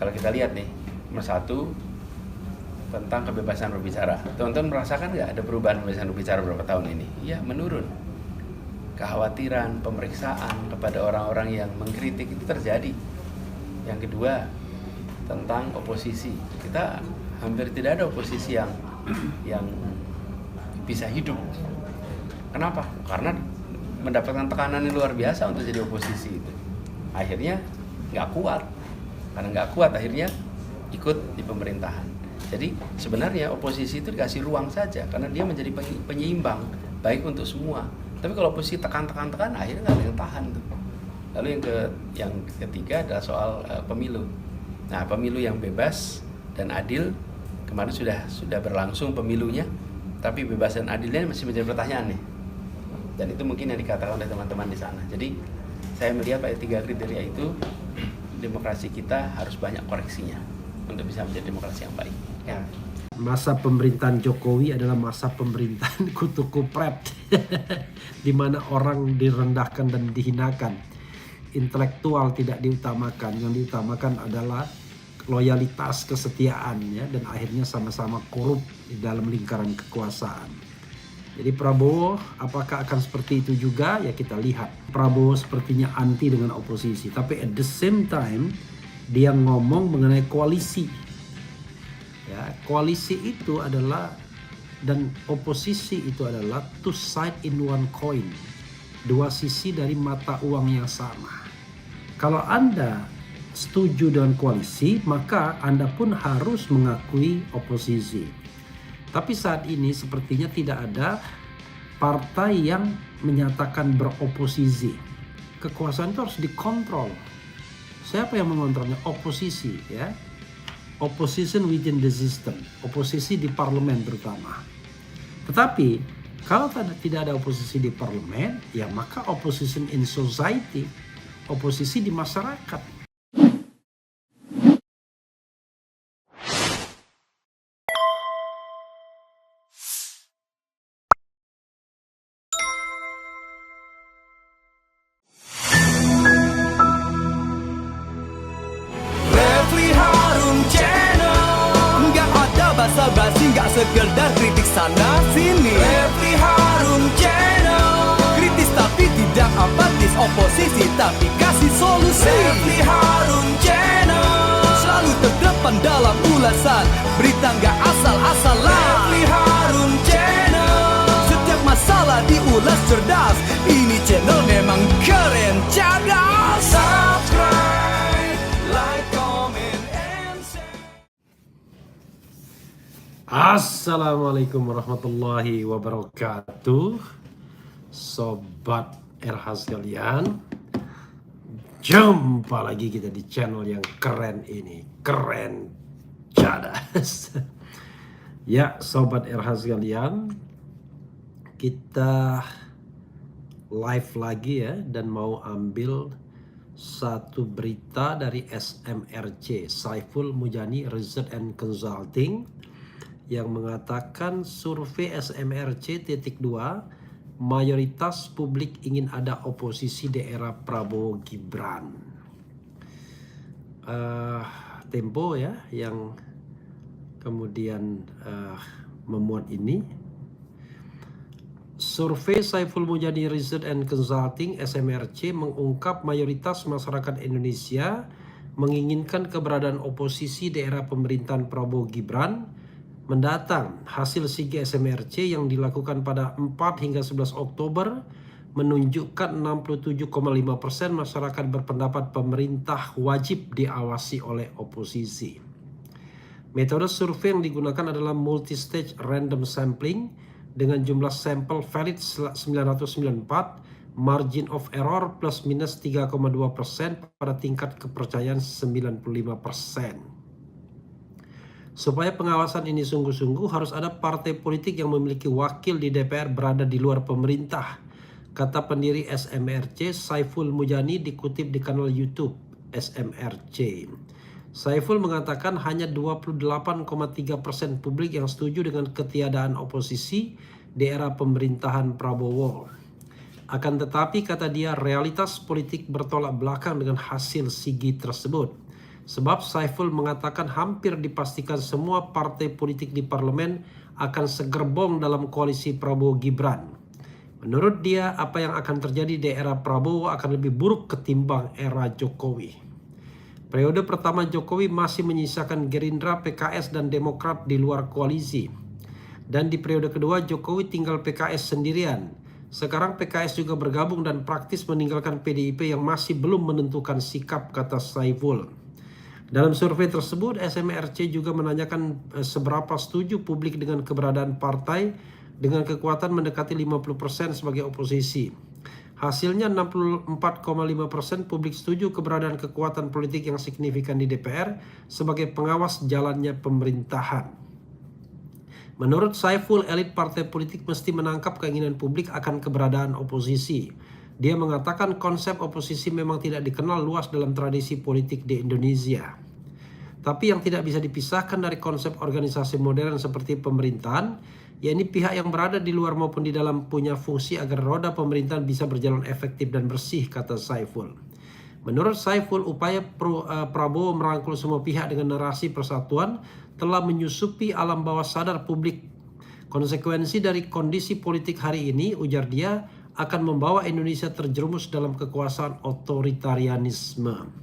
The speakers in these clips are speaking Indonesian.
Kalau kita lihat nih, nomor satu tentang kebebasan berbicara. Teman-teman merasakan nggak ada perubahan kebebasan berbicara beberapa tahun ini? Iya, menurun. Kekhawatiran, pemeriksaan kepada orang-orang yang mengkritik itu terjadi. Yang kedua, tentang oposisi. Kita hampir tidak ada oposisi yang bisa hidup. Kenapa? Karena mendapatkan tekanan yang luar biasa untuk jadi oposisi itu. Akhirnya nggak kuat. Karena nggak kuat, akhirnya ikut di pemerintahan. Jadi sebenarnya oposisi itu dikasih ruang saja karena dia menjadi penyeimbang baik untuk semua. Tapi kalau oposisi tekan, akhirnya nggak ada yang tahan tuh. Lalu yang ketiga adalah soal pemilu. Nah, pemilu yang bebas dan adil kemarin sudah berlangsung pemilunya, tapi bebas dan adilnya masih menjadi pertanyaan nih. Dan itu mungkin yang dikatakan oleh teman-teman di sana. Jadi saya melihat pada 3 kriteria itu demokrasi kita harus banyak koreksinya untuk bisa menjadi demokrasi yang baik. Ya. Masa pemerintahan Jokowi adalah masa pemerintahan kutu kupret, di mana orang direndahkan dan dihinakan, intelektual tidak diutamakan, yang diutamakan adalah loyalitas, kesetiaan, ya, dan akhirnya sama-sama korup di dalam lingkaran kekuasaan. Jadi Prabowo apakah akan seperti itu juga? Ya kita lihat. Prabowo sepertinya anti dengan oposisi, tapi at the same time dia ngomong mengenai koalisi. Ya, koalisi itu adalah dan oposisi itu adalah two side in one coin. Dua sisi dari mata uang yang sama. Kalau Anda setuju dengan koalisi, maka Anda pun harus mengakui oposisi. Tapi saat ini sepertinya tidak ada partai yang menyatakan beroposisi. Kekuasaan itu harus dikontrol. Siapa yang mengontrolnya? Oposisi, ya. Opposition within the system. Oposisi di parlemen terutama. Tetapi kalau tidak ada oposisi di parlemen, ya maka opposition in society, oposisi di masyarakat. Basa-basi gak sekedar kritik sana sini. Refli Harun Channel, kritis tapi tidak apatis, oposisi tapi kasih solusi. Refli Harun Channel, selalu terdepan dalam ulasan, berita gak asal-asalan. Refli Harun Channel, setiap masalah diulas cerdas, ini channel memang keren cerdas. Subscribe, like, comment, and share. Assalamualaikum warahmatullahi wabarakatuh, Sobat RH sekalian. Jumpa lagi kita di channel yang keren ini, keren cadas. Ya Sobat RH sekalian, kita live lagi ya, dan mau ambil satu berita dari SMRC, Saiful Mujani Research and Consulting, yang mengatakan survei SMRC .2 mayoritas publik ingin ada oposisi di era Prabowo Gibran. Tempo ya yang kemudian memuat ini. Survei Saiful Mujani Research and Consulting SMRC mengungkap mayoritas masyarakat Indonesia menginginkan keberadaan oposisi di era pemerintahan Prabowo Gibran mendatang. Hasil SIGI SMRC yang dilakukan pada 4 hingga 11 Oktober menunjukkan 67,5% masyarakat berpendapat pemerintah wajib diawasi oleh oposisi. Metode survei yang digunakan adalah multi-stage random sampling dengan jumlah sampel valid 994, margin of error plus minus 3,2% pada tingkat kepercayaan 95%. Supaya pengawasan ini sungguh-sungguh harus ada partai politik yang memiliki wakil di DPR berada di luar pemerintah, kata pendiri SMRC Saiful Mujani dikutip di kanal YouTube SMRC. Saiful mengatakan hanya 28,3% publik yang setuju dengan ketiadaan oposisi di era pemerintahan Prabowo. Akan tetapi, kata dia, realitas politik bertolak belakang dengan hasil SIGI tersebut. Sebab Saiful mengatakan hampir dipastikan semua partai politik di parlemen akan segerbong dalam koalisi Prabowo Gibran. Menurut dia, apa yang akan terjadi di era Prabowo akan lebih buruk ketimbang era Jokowi. Periode pertama Jokowi masih menyisakan Gerindra, PKS, dan Demokrat di luar koalisi. Dan di periode kedua Jokowi tinggal PKS sendirian. Sekarang PKS juga bergabung dan praktis meninggalkan PDIP yang masih belum menentukan sikap, kata Saiful. Dalam survei tersebut, SMRC juga menanyakan seberapa setuju publik dengan keberadaan partai dengan kekuatan mendekati 50% sebagai oposisi. Hasilnya 64,5% publik setuju keberadaan kekuatan politik yang signifikan di DPR sebagai pengawas jalannya pemerintahan. Menurut Saiful, elit partai politik mesti menangkap keinginan publik akan keberadaan oposisi. Dia mengatakan konsep oposisi memang tidak dikenal luas dalam tradisi politik di Indonesia. Tapi yang tidak bisa dipisahkan dari konsep organisasi modern seperti pemerintahan, yakni pihak yang berada di luar maupun di dalam punya fungsi agar roda pemerintahan bisa berjalan efektif dan bersih, kata Saiful. Menurut Saiful, upaya Prabowo merangkul semua pihak dengan narasi persatuan telah menyusupi alam bawah sadar publik. Konsekuensi dari kondisi politik hari ini, ujar dia, akan membawa Indonesia terjerumus dalam kekuasaan otoritarianisme.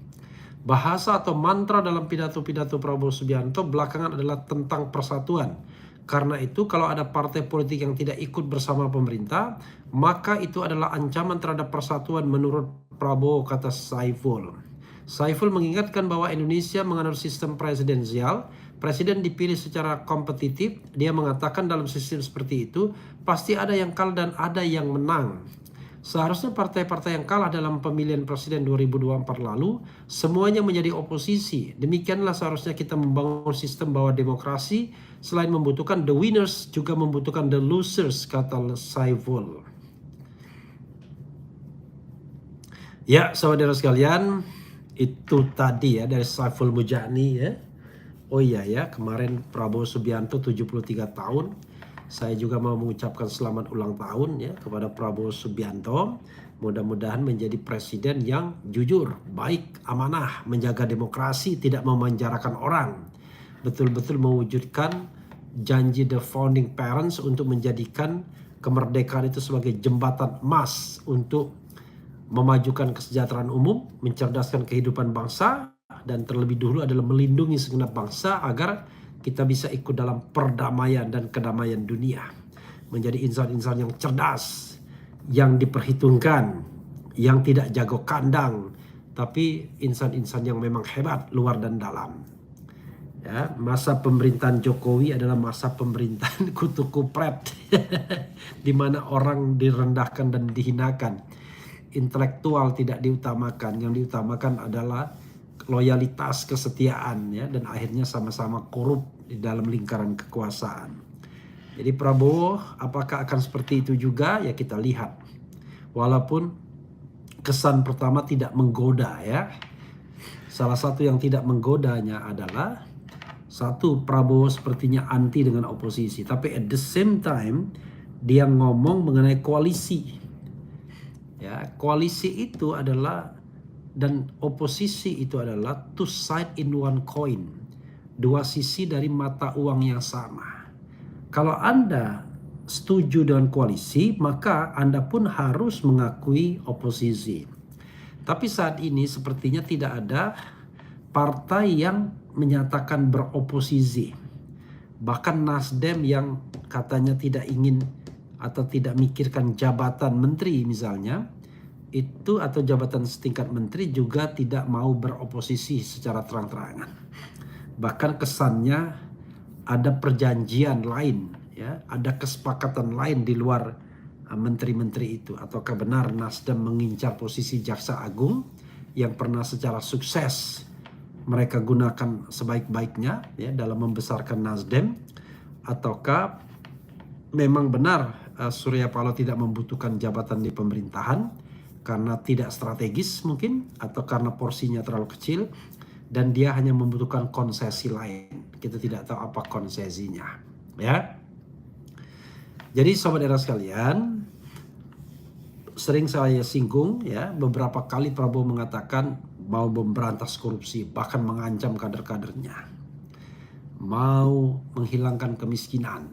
Bahasa atau mantra dalam pidato-pidato Prabowo Subianto belakangan adalah tentang persatuan. Karena itu kalau ada partai politik yang tidak ikut bersama pemerintah, maka itu adalah ancaman terhadap persatuan menurut Prabowo, kata Saiful. Saiful mengingatkan bahwa Indonesia menganut sistem presidensial. Presiden dipilih secara kompetitif. Dia mengatakan dalam sistem seperti itu pasti ada yang kalah dan ada yang menang. Seharusnya partai-partai yang kalah dalam pemilihan presiden 2024 lalu semuanya menjadi oposisi. Demikianlah seharusnya kita membangun sistem bahwa demokrasi selain membutuhkan the winners juga membutuhkan the losers, kata Saiful. Ya, saudara sekalian, itu tadi ya dari Saiful Mujani ya. Oh iya ya, kemarin Prabowo Subianto 73 tahun. Saya juga mau mengucapkan selamat ulang tahun ya kepada Prabowo Subianto. Mudah-mudahan menjadi presiden yang jujur, baik, amanah, menjaga demokrasi, tidak memanjarakan orang. Betul-betul mewujudkan janji the founding parents untuk menjadikan kemerdekaan itu sebagai jembatan emas untuk memajukan kesejahteraan umum, mencerdaskan kehidupan bangsa, dan terlebih dulu adalah melindungi segenap bangsa agar kita bisa ikut dalam perdamaian dan kedamaian dunia. Menjadi insan-insan yang cerdas, yang diperhitungkan, yang tidak jago kandang, tapi insan-insan yang memang hebat luar dan dalam. Ya, masa pemerintahan Jokowi adalah masa pemerintahan kutu kupret, di mana orang direndahkan dan dihinakan. Intelektual tidak diutamakan, yang diutamakan adalah loyalitas, kesetiaan ya, dan akhirnya sama-sama korup di dalam lingkaran kekuasaan. Jadi Prabowo apakah akan seperti itu juga ya kita lihat. Walaupun kesan pertama tidak menggoda ya. Salah satu yang tidak menggodanya adalah satu, Prabowo sepertinya anti dengan oposisi, tapi at the same time dia ngomong mengenai koalisi. Ya, koalisi itu adalah dan oposisi itu adalah two side in one coin, dua sisi dari mata uang yang sama. Kalau Anda setuju dengan koalisi, maka Anda pun harus mengakui oposisi. Tapi saat ini sepertinya tidak ada partai yang menyatakan beroposisi. Bahkan Nasdem yang katanya tidak ingin atau tidak mikirkan jabatan menteri misalnya, itu atau jabatan setingkat menteri juga tidak mau beroposisi secara terang-terangan. Bahkan kesannya ada perjanjian lain ya, ada kesepakatan lain di luar menteri-menteri itu. Ataukah benar Nasdem mengincar posisi Jaksa Agung yang pernah secara sukses mereka gunakan sebaik-baiknya ya dalam membesarkan Nasdem, ataukah memang benar Surya Paloh tidak membutuhkan jabatan di pemerintahan karena tidak strategis mungkin, atau karena porsinya terlalu kecil dan dia hanya membutuhkan konsesi lain. Kita tidak tahu apa konsesinya ya. Jadi saudara sekalian, sering saya singgung ya, beberapa kali Prabowo mengatakan mau memberantas korupsi, bahkan mengancam kader-kadernya, mau menghilangkan kemiskinan,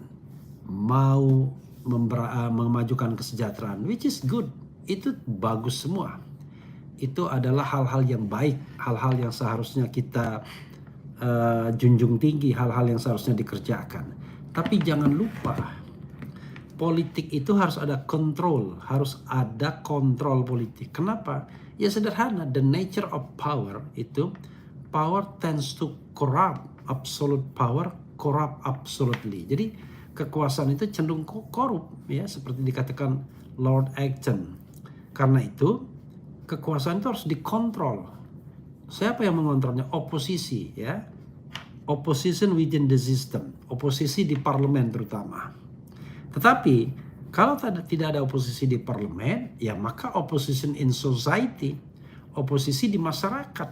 mau memajukan kesejahteraan, which is good. Itu bagus semua. Itu adalah hal-hal yang baik, hal-hal yang seharusnya kita junjung tinggi, hal-hal yang seharusnya dikerjakan. Tapi jangan lupa, politik itu harus ada kontrol, harus ada kontrol politik. Kenapa? Ya sederhana, the nature of power itu, power tends to corrupt, absolute power corrupt absolutely. Jadi kekuasaan itu cenderung korup, ya, seperti dikatakan Lord Acton. Karena itu kekuasaan itu harus dikontrol. Siapa yang mengontrolnya? Oposisi, ya. Opposition within the system, oposisi di parlemen terutama. Tetapi kalau tidak ada oposisi di parlemen, ya maka opposition in society, oposisi di masyarakat.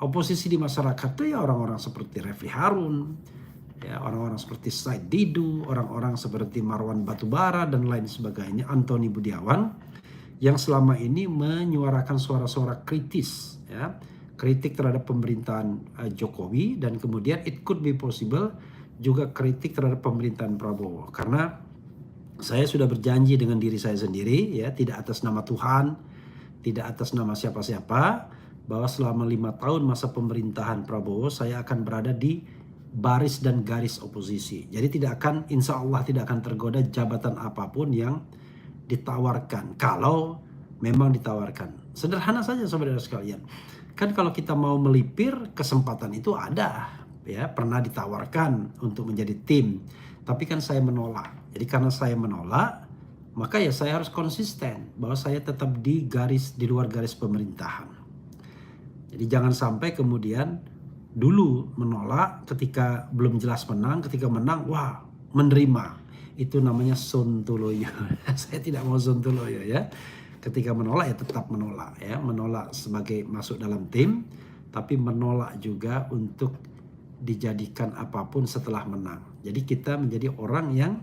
Oposisi di masyarakat itu ya orang-orang seperti Refli Harun, ya orang-orang seperti Said Didu, orang-orang seperti Marwan Batubara dan lain sebagainya, Antoni Budiawan, yang selama ini menyuarakan suara-suara kritis, ya, kritik terhadap pemerintahan Jokowi, dan kemudian it could be possible juga kritik terhadap pemerintahan Prabowo. Karena saya sudah berjanji dengan diri saya sendiri, ya, tidak atas nama Tuhan, tidak atas nama siapa-siapa, bahwa selama 5 tahun masa pemerintahan Prabowo saya akan berada di baris dan garis oposisi. Jadi tidak akan, insya Allah tidak akan tergoda jabatan apapun yang ditawarkan, kalau memang ditawarkan. Sederhana saja saudara sekalian. Kan kalau kita mau melipir, kesempatan itu ada, ya, pernah ditawarkan untuk menjadi tim, tapi kan saya menolak. Jadi karena saya menolak, maka ya saya harus konsisten bahwa saya tetap di luar garis pemerintahan. Jadi jangan sampai kemudian dulu menolak ketika belum jelas menang, ketika menang wah menerima. Itu namanya sontoloyo. Saya tidak mau sontoloyo, ya. Ketika menolak ya tetap menolak, ya, menolak sebagai masuk dalam tim, tapi menolak juga untuk dijadikan apapun setelah menang. Jadi kita menjadi orang yang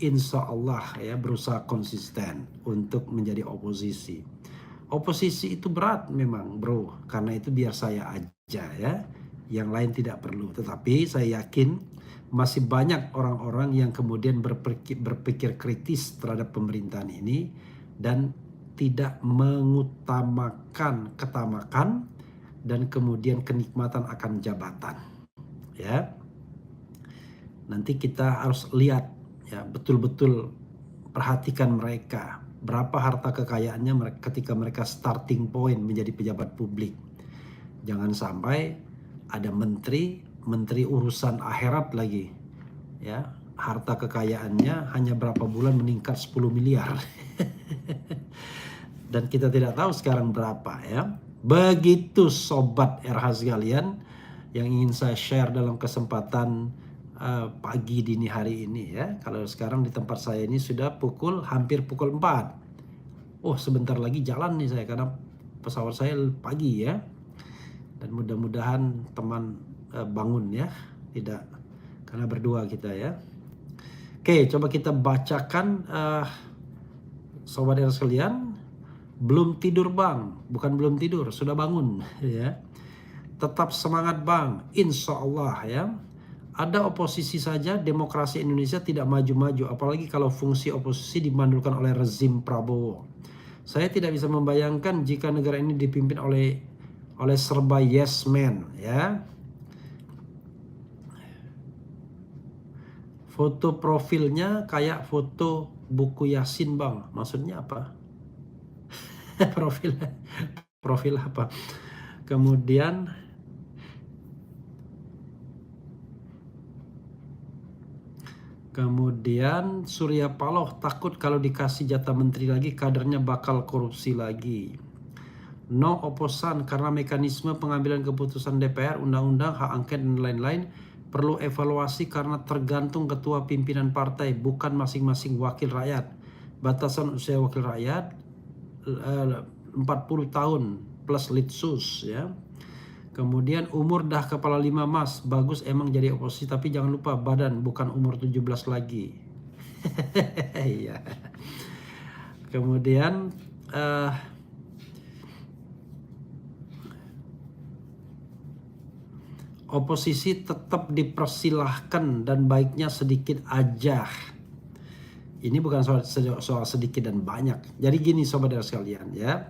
insya Allah, ya, berusaha konsisten untuk menjadi oposisi. Oposisi itu berat memang, bro, karena itu biar saya aja, ya, yang lain tidak perlu. Tetapi saya yakin masih banyak orang-orang yang kemudian berpikir kritis terhadap pemerintahan ini dan tidak mengutamakan ketamakan dan kemudian kenikmatan akan jabatan, ya. Nanti kita harus lihat, ya, betul-betul perhatikan mereka, berapa harta kekayaannya ketika mereka starting point menjadi pejabat publik. Jangan sampai ada menteri urusan akhirat lagi, ya, harta kekayaannya hanya berapa bulan meningkat 10 miliar. Dan kita tidak tahu sekarang berapa, ya. Begitu sobat RH sekalian yang ingin saya share dalam kesempatan pagi dini hari ini, ya. Kalau sekarang di tempat saya ini sudah hampir pukul 4. Oh, sebentar lagi jalan nih saya karena pesawat saya pagi, ya. Dan mudah-mudahan teman bangun, ya. Tidak, karena berdua kita, ya. Oke, coba kita bacakan sobat RH sekalian. Belum tidur bang, bukan belum tidur, sudah bangun, ya. Tetap semangat bang, insya Allah, ya. Ada oposisi saja demokrasi Indonesia tidak maju-maju, apalagi kalau fungsi oposisi dimandulkan oleh rezim Prabowo. Saya tidak bisa membayangkan jika negara ini dipimpin oleh serba yes man, ya. Foto profilnya kayak foto buku Yasin bang, maksudnya apa? profil apa? Kemudian Surya Paloh takut kalau dikasih jatah menteri lagi kadernya bakal korupsi lagi. No oposan karena mekanisme pengambilan keputusan DPR, undang-undang, hak angket dan lain-lain perlu evaluasi karena tergantung ketua pimpinan partai, bukan masing-masing wakil rakyat. Batasan usia wakil rakyat 40 tahun plus litsus, ya. Kemudian umur dah kepala 5 mas, bagus emang jadi oposisi, tapi jangan lupa badan bukan umur 17 lagi. Iya. Kemudian Oposisi tetap dipersilahkan dan baiknya sedikit aja. Ini bukan soal sedikit dan banyak. Jadi gini sobat sekalian ya.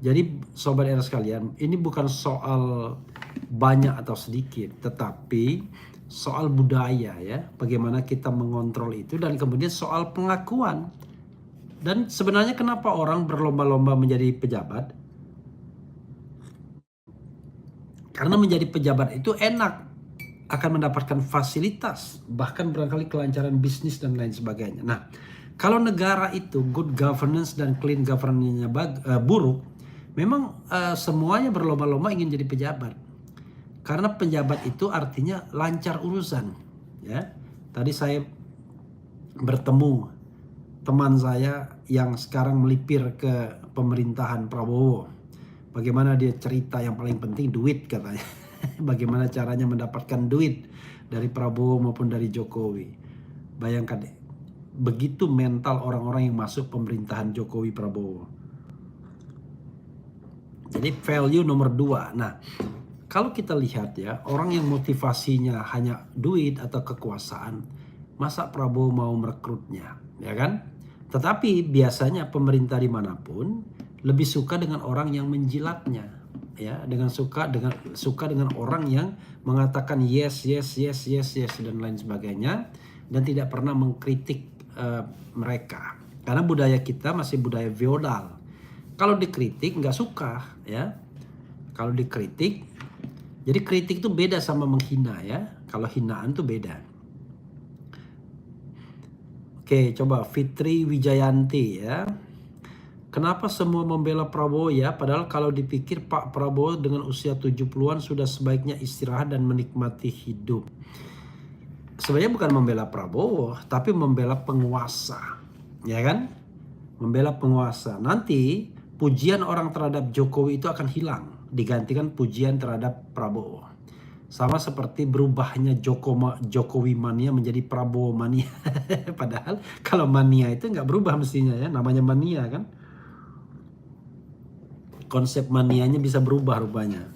Jadi sobat sekalian, ini bukan soal banyak atau sedikit, tetapi soal budaya ya. Bagaimana kita mengontrol itu, dan kemudian soal pengakuan. Dan sebenarnya kenapa orang berlomba-lomba menjadi pejabat? Karena menjadi pejabat itu enak, akan mendapatkan fasilitas, bahkan barangkali kelancaran bisnis dan lain sebagainya. Nah, kalau negara itu good governance dan clean governance-nya buruk, memang semuanya berlomba-lomba ingin jadi pejabat. Karena pejabat itu artinya lancar urusan. Ya, tadi saya bertemu teman saya yang sekarang melipir ke pemerintahan Prabowo. Bagaimana dia cerita yang paling penting duit katanya. Bagaimana caranya mendapatkan duit dari Prabowo maupun dari Jokowi. Bayangkan deh, begitu mental orang-orang yang masuk pemerintahan Jokowi Prabowo. Jadi value nomor 2. Nah, kalau kita lihat ya, orang yang motivasinya hanya duit atau kekuasaan, masa Prabowo mau merekrutnya, ya kan? Tetapi biasanya pemerintah dimanapun lebih suka dengan orang yang menjilatnya, ya, suka dengan orang yang mengatakan yes dan lain sebagainya, dan tidak pernah mengkritik mereka. Karena budaya kita masih budaya feodal. Kalau dikritik nggak suka, ya. Kalau dikritik, jadi kritik itu beda sama menghina ya. Kalau hinaan tuh beda. Oke, coba Fitri Wijayanti ya. Kenapa semua membela Prabowo ya? Padahal kalau dipikir Pak Prabowo dengan usia 70-an sudah sebaiknya istirahat dan menikmati hidup. Sebenarnya bukan membela Prabowo, tapi membela penguasa. Ya kan? Membela penguasa. Nanti pujian orang terhadap Jokowi itu akan hilang, digantikan pujian terhadap Prabowo. Sama seperti berubahnya Jokowi mania menjadi Prabowo mania. Padahal kalau mania itu nggak berubah mestinya ya, namanya mania kan. Konsep manianya bisa berubah rupanya.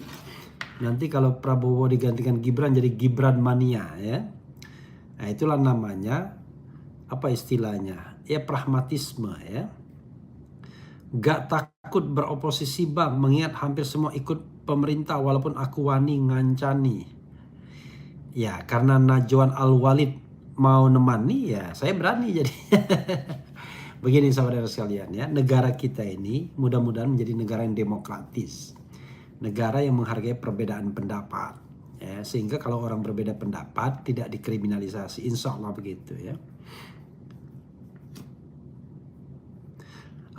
Nanti kalau Prabowo digantikan Gibran jadi Gibran mania ya. Nah itulah namanya, apa istilahnya? Ya pragmatisme ya. Gak takut beroposisi bang, mengingat hampir semua ikut pemerintah walaupun aku wani ngancani. Ya karena Najwan Al-Walid mau nemani ya saya berani jadi. Begini saudara sekalian ya, negara kita ini mudah-mudahan menjadi negara yang demokratis. Negara yang menghargai perbedaan pendapat. Ya, sehingga kalau orang berbeda pendapat tidak dikriminalisasi, insya Allah begitu ya.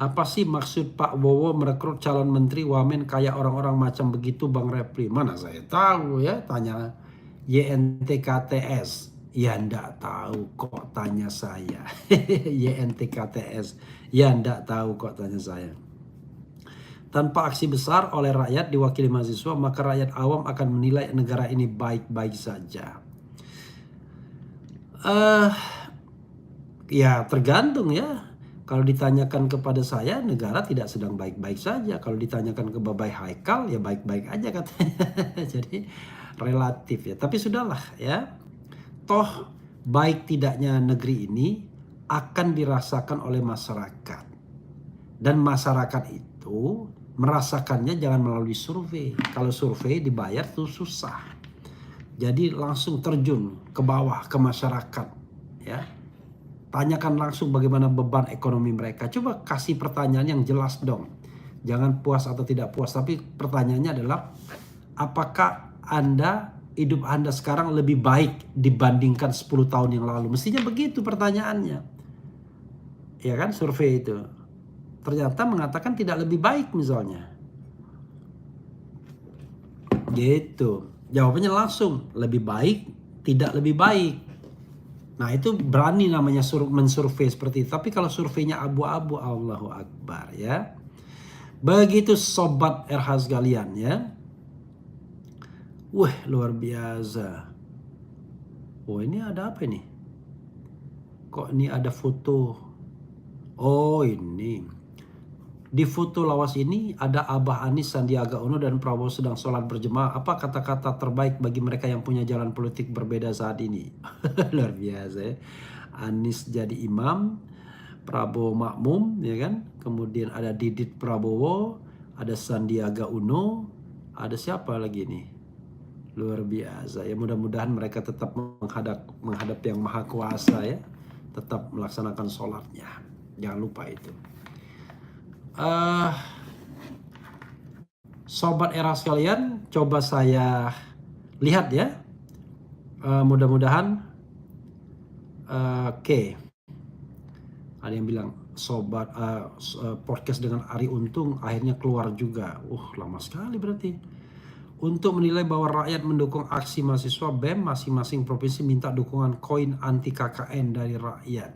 Apa sih maksud Pak Bowo merekrut calon menteri wamen kayak orang-orang macam begitu Bang Repli? Mana saya tahu ya, tanya YNTKTS. Ya ndak tahu kok tanya saya. YNTKTS. Ya ndak tahu kok tanya saya. Tanpa aksi besar oleh rakyat diwakili mahasiswa, maka rakyat awam akan menilai negara ini baik-baik saja. Ya tergantung ya. Kalau ditanyakan kepada saya, negara tidak sedang baik-baik saja. Kalau ditanyakan ke Babai Haikal, ya baik-baik aja katanya. Jadi relatif ya. Tapi sudahlah ya. Toh baik tidaknya negeri ini akan dirasakan oleh masyarakat. Dan masyarakat itu merasakannya jangan melalui survei. Kalau survei dibayar tuh susah. Jadi langsung terjun ke bawah, ke masyarakat ya. Tanyakan langsung bagaimana beban ekonomi mereka. Coba kasih pertanyaan yang jelas dong. Jangan puas atau tidak puas. Tapi pertanyaannya adalah, apakah hidup Anda sekarang lebih baik dibandingkan 10 tahun yang lalu? Mestinya begitu pertanyaannya. Ya kan, survei itu. Ternyata mengatakan tidak lebih baik misalnya. Gitu. Jawabannya langsung, lebih baik, tidak lebih baik. Nah itu berani namanya mensurvei seperti itu. Tapi kalau surveinya abu-abu, Allahu Akbar ya. Begitu sobat RH sekalian ya. Wah luar biasa. Oh ini ada apa ini? Kok ini ada foto? Oh ini. Di foto lawas ini ada Abah Anies, Sandiaga Uno, dan Prabowo sedang sholat berjemaah. Apa kata-kata terbaik bagi mereka yang punya jalan politik berbeda saat ini? Luar biasa ya. Anies jadi imam, Prabowo makmum, ya kan? Kemudian ada Didit Prabowo, ada Sandiaga Uno, ada siapa lagi nih? Luar biasa ya. Mudah-mudahan mereka tetap menghadap yang maha kuasa ya. Tetap melaksanakan sholatnya. Jangan lupa itu. Sobat era sekalian, coba saya lihat ya. Mudah-mudahan oke. Ada yang bilang sobat podcast dengan Ari Untung akhirnya keluar juga. Lama sekali berarti. Untuk menilai bahwa rakyat mendukung aksi mahasiswa BEM, masing-masing provinsi minta dukungan koin anti KKN dari rakyat.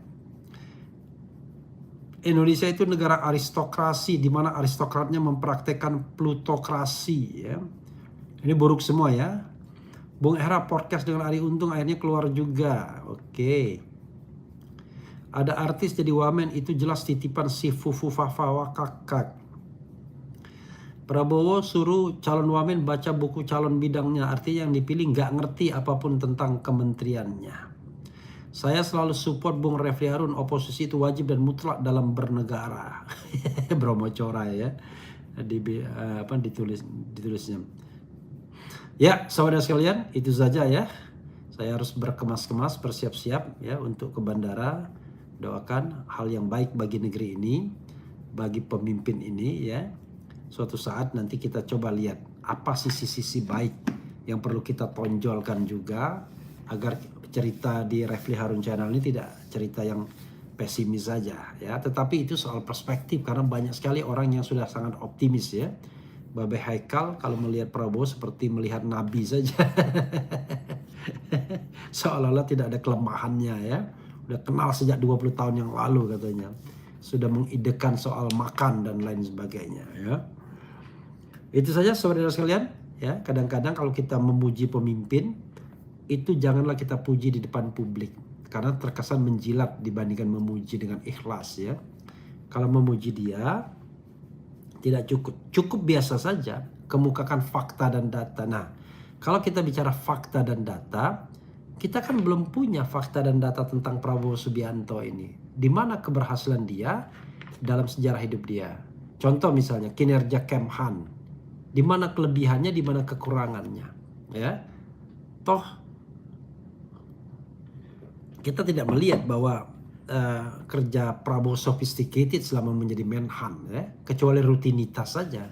Indonesia itu negara aristokrasi di mana aristokratnya mempraktekkan plutokrasi ya. Ini buruk semua ya. Bung Hera podcast dengan Ari Untung akhirnya keluar juga. Oke. Ada artis jadi wamen itu jelas titipan si Fufu Fafawa kakak. Prabowo suruh calon wamen baca buku calon bidangnya. Artinya yang dipilih nggak ngerti apapun tentang kementeriannya. Saya selalu support Bung Refli Harun, oposisi itu wajib dan mutlak dalam bernegara. Bromo Cora ya, ditulisnya. Ya, saudara sekalian, itu saja ya. Saya harus berkemas-kemas, bersiap-siap ya untuk ke bandara. Doakan hal yang baik bagi negeri ini, bagi pemimpin ini ya. Suatu saat nanti kita coba lihat apa sisi-sisi baik yang perlu kita tonjolkan juga agar cerita di Refli Harun Channel ini tidak cerita yang pesimis saja ya, tetapi itu soal perspektif karena banyak sekali orang yang sudah sangat optimis ya. Babe Haikal kalau melihat Prabowo seperti melihat nabi saja. Seolah-olah tidak ada kelemahannya ya. Udah kenal sejak 20 tahun yang lalu katanya. Sudah mengidekan soal makan dan lain sebagainya ya. Itu saja saudara sekalian ya. Kadang-kadang kalau kita memuji pemimpin itu janganlah kita puji di depan publik karena terkesan menjilat dibandingkan memuji dengan ikhlas ya. Kalau memuji dia tidak cukup biasa saja, kemukakan fakta dan data. Nah, kalau kita bicara fakta dan data, kita kan belum punya fakta dan data tentang Prabowo Subianto ini. Di mana keberhasilan dia dalam sejarah hidup dia? Contoh misalnya kinerja Kemhan. Di mana kelebihannya, di mana kekurangannya, ya. Toh kita tidak melihat bahwa kerja Prabowo sophisticated selama menjadi Menhan ya, kecuali rutinitas saja.